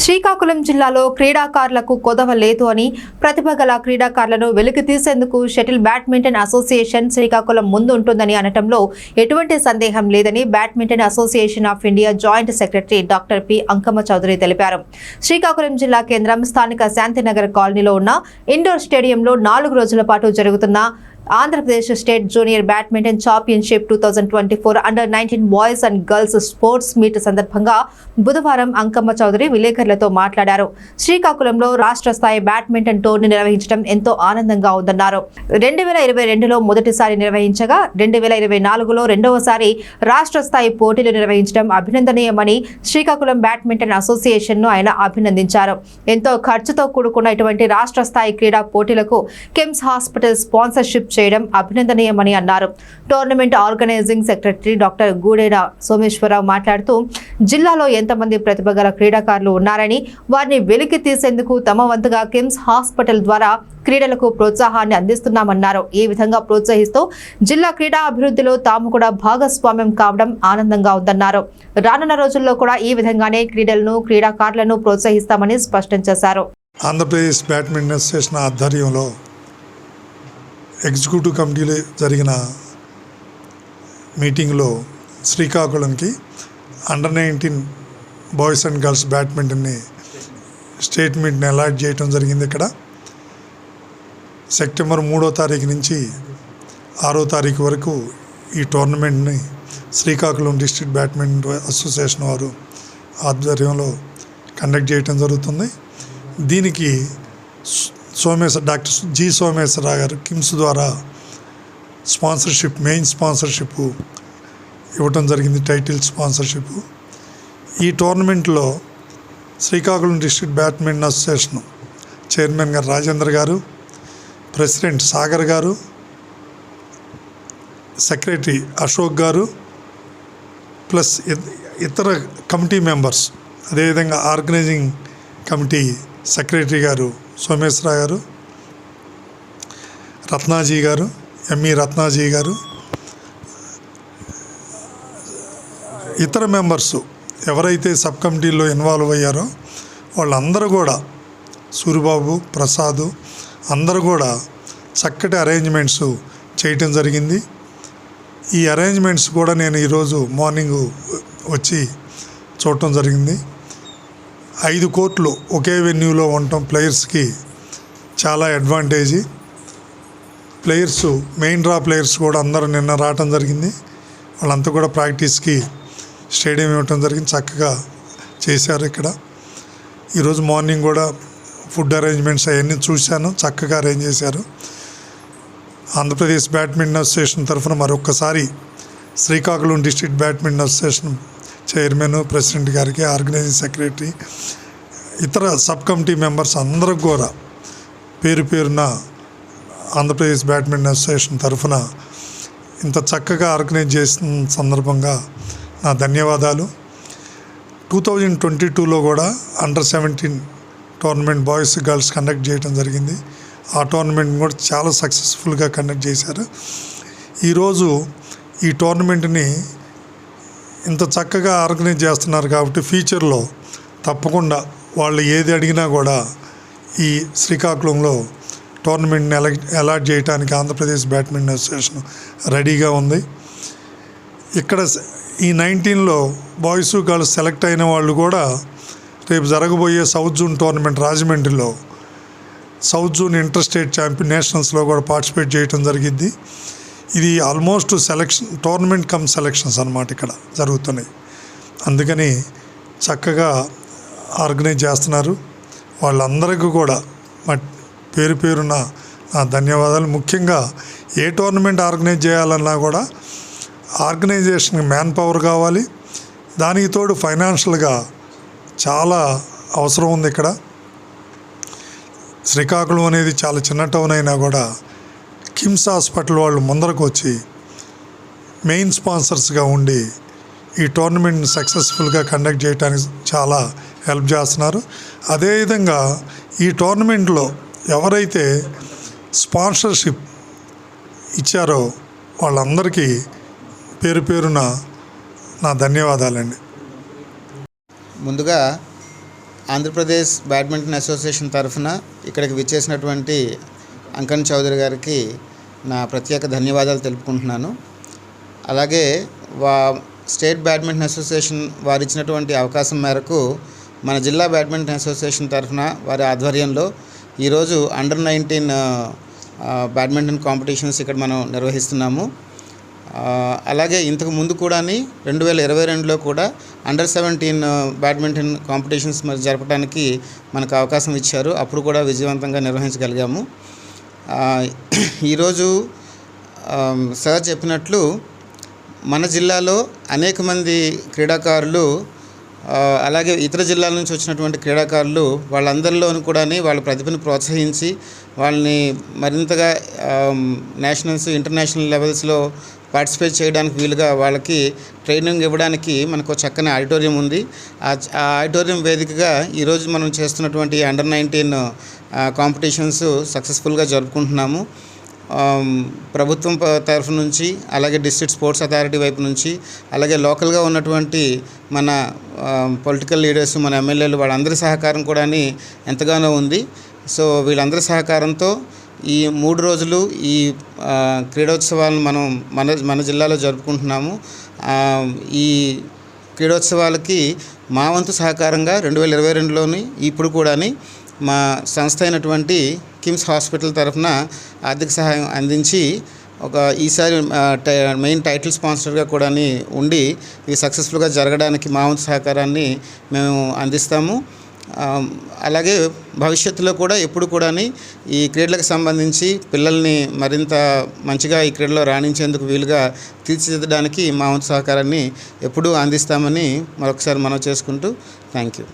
శ్రీకాకుళం జిల్లాలో క్రీడాకారులకు కొదవ లేదు అని ప్రతిభ గల క్రీడాకారులను వెలికి తీసేందుకు షటిల్ బ్యాడ్మింటన్ అసోసియేషన్ శ్రీకాకుళం ముందు ఉంటుందని అనటంలో ఎటువంటి సందేహం లేదని badminton association of India joint secretary doctor P Ankamma Chowdary తెలిపారు. శ్రీకాకుళం జిల్లా కేంద్రం స్థానిక శాంతినగర్ కాలనీలో ఉన్న ఇండోర్ స్టేడియంలో 4 రోజుల పాటు జరుగుతున్న Andhra Pradesh state junior badminton championship 2024 under 19 boys and girls sports meet సందర్భంగా బుధవారం అంకమ్మ చౌదరి విలేకరులతో మాట్లాడారు. శ్రీకాకుళంలో రాష్ట్ర స్థాయి బ్యాడ్మింటన్ టోర్నీ నిర్వహించడం ఎంతో ఆనందంగా ఉందన్నారు. 2022లో మొదటిసారి నిర్వహించగా 2024లో రెండవసారి రాష్ట్ర స్థాయి పోటీలు నిర్వహించడం అభినందనీయమని శ్రీకాకుళం బ్యాడ్మింటన్ అసోసియేషన్ ను ఆయన అభినందించారు. ఎంతో ఖర్చుతో కూడుకున్న ఇటువంటి రాష్ట్ర స్థాయి క్రీడా పోటీలకు కిమ్స్ హాస్పిటల్ స్పాన్సర్షిప్ చేయడం అభినందనీయమని అన్నారు. Tournament organising secretary doctor Gudeda Someswararao మాట్లాడుతూ జిల్లాలో ఎంతమంది ప్రతిభ గల క్రీడాకారులు ఉన్నారని వారిని వెలికి తీసేందుకు తమ వంతుగా కిమ్స్ హాస్పిటల్ ద్వారా క్రీడలకు ప్రోత్సాహాన్ని అందిస్తున్నామన్నారు. ఈ విధంగా ప్రోత్సహిస్తూ జిల్లా క్రీడా అభివృద్ధిలో తాము కూడా భాగస్వామ్యం కావడం ఆనందంగా ఉందన్నారు. రానున్న రోజుల్లో కూడా ఈ విధంగానే క్రీడలను క్రీడాకారులను ప్రోత్సహిస్తామని స్పష్టం చేశారు. ఆంధ్రప్రదేశ్ బ్యాడ్మింటన్ అసోసియేషన్ ఆధ్వర్యంలో ఎగ్జిక్యూటివ్ కమిటీలో జరిగిన మీటింగ్లో శ్రీకాకుళంకి అండర్ 19 బాయ్స్ అండ్ గర్ల్స్ బ్యాడ్మింటన్ని స్టేట్ మీట్ని అలాట్ చేయడం జరిగింది. ఇక్కడ సెప్టెంబర్ 3వ తారీఖు నుంచి 6వ తారీఖు వరకు ఈ టోర్నమెంట్ని శ్రీకాకుళం డిస్ట్రిక్ట్ బ్యాడ్మింటన్ అసోసియేషన్ వారు ఆధ్వర్యంలో కండక్ట్ చేయడం జరుగుతుంది. దీనికి డాక్టర్ జి సోమేశ్వరరావు గారు కిమ్స్ ద్వారా స్పాన్సర్షిప్ మెయిన్ స్పాన్సర్షిప్ ఇవ్వటం జరిగింది, టైటిల్ స్పాన్సర్షిప్. ఈ టోర్నమెంట్లో Srikakulam district badminton association chairman గారు రాజేంద్ర గారు, ప్రెసిడెంట్ సాగర్ గారు, సెక్రటరీ అశోక్ గారు, ప్లస్ ఇతర కమిటీ మెంబర్స్, అదేవిధంగా ఆర్గనైజింగ్ కమిటీ సెక్రటరీ గారు సోమేశ్వరరావు గారు, రత్నాజీ గారు, ఎంఈ రత్నాజీ గారు, ఇతర మెంబర్స్ ఎవరైతే సబ్ కమిటీల్లో ఇన్వాల్వ్ అయ్యారో వాళ్ళందరూ కూడా, సూరిబాబు, ప్రసాద్ అందరూ కూడా చక్కటి అరేంజ్మెంట్స్ చేయటం జరిగింది. ఈ అరేంజ్మెంట్స్ కూడా నేను ఈరోజు మార్నింగ్ వచ్చి చూడటం జరిగింది. 5 కోర్టులు ఒకే వెన్యూలో ఉండటం ప్లేయర్స్కి చాలా advantage. Players main draw players కూడా అందరూ నిన్న రావటం జరిగింది. వాళ్ళంతా కూడా ప్రాక్టీస్కి స్టేడియం ఇవ్వటం జరిగింది, చక్కగా చేశారు. ఇక్కడ ఈరోజు మార్నింగ్ కూడా ఫుడ్ అరేంజ్మెంట్స్ అవన్నీ చూశాను, చక్కగా అరేంజ్ చేశారు. ఆంధ్రప్రదేశ్ బ్యాడ్మింటన్ అసోసియేషన్ తరఫున మరొక్కసారి Srikakulam district badminton association chairman, president గారికి, ఆర్గనైజింగ్ సెక్రటరీ, ఇతర సబ్ కమిటీ మెంబర్స్ అందరికి కూడా పేరు పేరున ఆంధ్రప్రదేశ్ బ్యాడ్మింటన్ అసోసియేషన్ తరఫున ఇంత చక్కగా ఆర్గనైజ్ చేసిన సందర్భంగా నా ధన్యవాదాలు. 2022లో కూడా under 17 tournament boys girls conduct చేయడం జరిగింది. ఆ టోర్నమెంట్ కూడా చాలా సక్సెస్ఫుల్గా కండక్ట్ చేశారు. ఈరోజు ఈ టోర్నమెంట్ని ఇంత చక్కగా ఆర్గనైజ్ చేస్తున్నారు కాబట్టి ఫ్యూచర్లో తప్పకుండా వాళ్ళు ఏది అడిగినా కూడా ఈ శ్రీకాకుళంలో టోర్నమెంట్ని అలాట్ చేయడానికి ఆంధ్రప్రదేశ్ బ్యాడ్మింటన్ అసోసియేషన్ రెడీగా ఉంది. ఇక్కడ ఈ 19లో బాయ్స్ గర్ల్స్ సెలెక్ట్ అయిన వాళ్ళు కూడా రేపు జరగబోయే సౌత్ జోన్ టోర్నమెంట్ రాజమండ్రిలో సౌత్ జోన్ ఇంటర్ స్టేట్ నేషనల్స్లో కూడా పార్టిసిపేట్ చేయడం జరిగింది. ఇది almost selection tournament come selections అన్నమాట ఇక్కడ జరుగుతున్నాయి. అందుకని చక్కగా ఆర్గనైజ్ చేస్తున్నారు. వాళ్ళందరికీ కూడా పేరు పేరున నా ధన్యవాదాలు. ముఖ్యంగా ఏ టోర్నమెంట్ ఆర్గనైజ్ చేయాలన్నా కూడా ఆర్గనైజేషన్కి మ్యాన్ పవర్ కావాలి, దానికి తోడు ఫైనాన్షియల్గా చాలా అవసరం ఉంది. ఇక్కడ శ్రీకాకుళం అనేది చాలా చిన్న టౌన్ అయినా కూడా కిమ్స్ హాస్పిటల్ వాళ్ళు ముందరకు వచ్చి మెయిన్ స్పాన్సర్స్గా ఉండి ఈ టోర్నమెంట్ని సక్సెస్ఫుల్గా కండక్ట్ చేయడానికి చాలా హెల్ప్ చేస్తున్నారు. అదేవిధంగా ఈ టోర్నమెంట్లో ఎవరైతే స్పాన్సర్షిప్ ఇచ్చారో వాళ్ళందరికీ పేరు పేరున నా ధన్యవాదాలండి. ముందుగా ఆంధ్రప్రదేశ్ బ్యాడ్మింటన్ అసోసియేషన్ తరఫున ఇక్కడికి విచ్చేసినటువంటి అంకన్ చౌదరి గారికి నా ప్రత్యేక ధన్యవాదాలు తెలుపుకుంటున్నాను. అలాగే స్టేట్ బ్యాడ్మింటన్ అసోసియేషన్ వారు ఇచ్చినటువంటి అవకాశం మేరకు మన జిల్లా బ్యాడ్మింటన్ అసోసియేషన్ తరఫున వారి ఆధ్వర్యంలో ఈరోజు అండర్-19 బ్యాడ్మింటన్ కాంపిటీషన్స్ ఇక్కడ మనం నిర్వహిస్తున్నాము. అలాగే ఇంతకు ముందు కూడా 2022లో కూడా అండర్-17 బ్యాడ్మింటన్ కాంపిటీషన్స్ మరి జరపడానికి మనకు అవకాశం ఇచ్చారు. అప్పుడు కూడా విజయవంతంగా నిర్వహించగలిగాము. ఈరోజు సార్ చెప్పినట్లు మన జిల్లాలో అనేక మంది క్రీడాకారులు అలాగే ఇతర జిల్లాల నుంచి వచ్చినటువంటి క్రీడాకారులు వాళ్ళందరిలోనూ కూడా వాళ్ళ ప్రతిభను ప్రోత్సహించి వాళ్ళని మరింతగా నేషనల్స్ ఇంటర్నేషనల్ లెవెల్స్లో పార్టిసిపేట్ చేయడానికి వీలుగా వాళ్ళకి ట్రైనింగ్ ఇవ్వడానికి మనకు చక్కని ఆడిటోరియం ఉంది. ఆ ఆడిటోరియం వేదికగా ఈరోజు మనం చేస్తున్నటువంటి అండర్-19 కాంపిటీషన్స్ సక్సెస్ఫుల్గా జరుపుకుంటున్నాము. ప్రభుత్వం తరఫు నుంచి అలాగే డిస్ట్రిక్ట్ స్పోర్ట్స్ అథారిటీ వైపు నుంచి అలాగే లోకల్గా ఉన్నటువంటి మన పొలిటికల్ లీడర్స్ మన ఎమ్మెల్యేలు వాళ్ళందరి సహకారం కూడా ఎంతగానో ఉంది. సో వీళ్ళందరి సహకారంతో ఈ 3 రోజులు ఈ క్రీడోత్సవాలను మనం మన జిల్లాలో జరుపుకుంటున్నాము. ఈ క్రీడోత్సవాలకి మా వంతు సహకారంగా 2022లోని ఇప్పుడు కూడా మా సంస్థ అయినటువంటి కిమ్స్ హాస్పిటల్ తరఫున ఆర్థిక సహాయం అందించి ఈసారి మెయిన్ టైటిల్ స్పాన్సర్గా కూడా ఉండి ఇది సక్సెస్ఫుల్గా జరగడానికి మా వంతు సహకారాన్ని మేము అందిస్తాము. అలాగే భవిష్యత్తులో కూడా ఎప్పుడు కూడా ఈ క్రీడలకు సంబంధించి పిల్లల్ని మరింత మంచిగా ఈ క్రీడలో రాణించేందుకు వీలుగా తీర్చిదిద్దడానికి మా వంతు సహకారాన్ని ఎప్పుడూ అందిస్తామని మరొకసారి మనవి చేసుకుంటూ థ్యాంక్ యూ.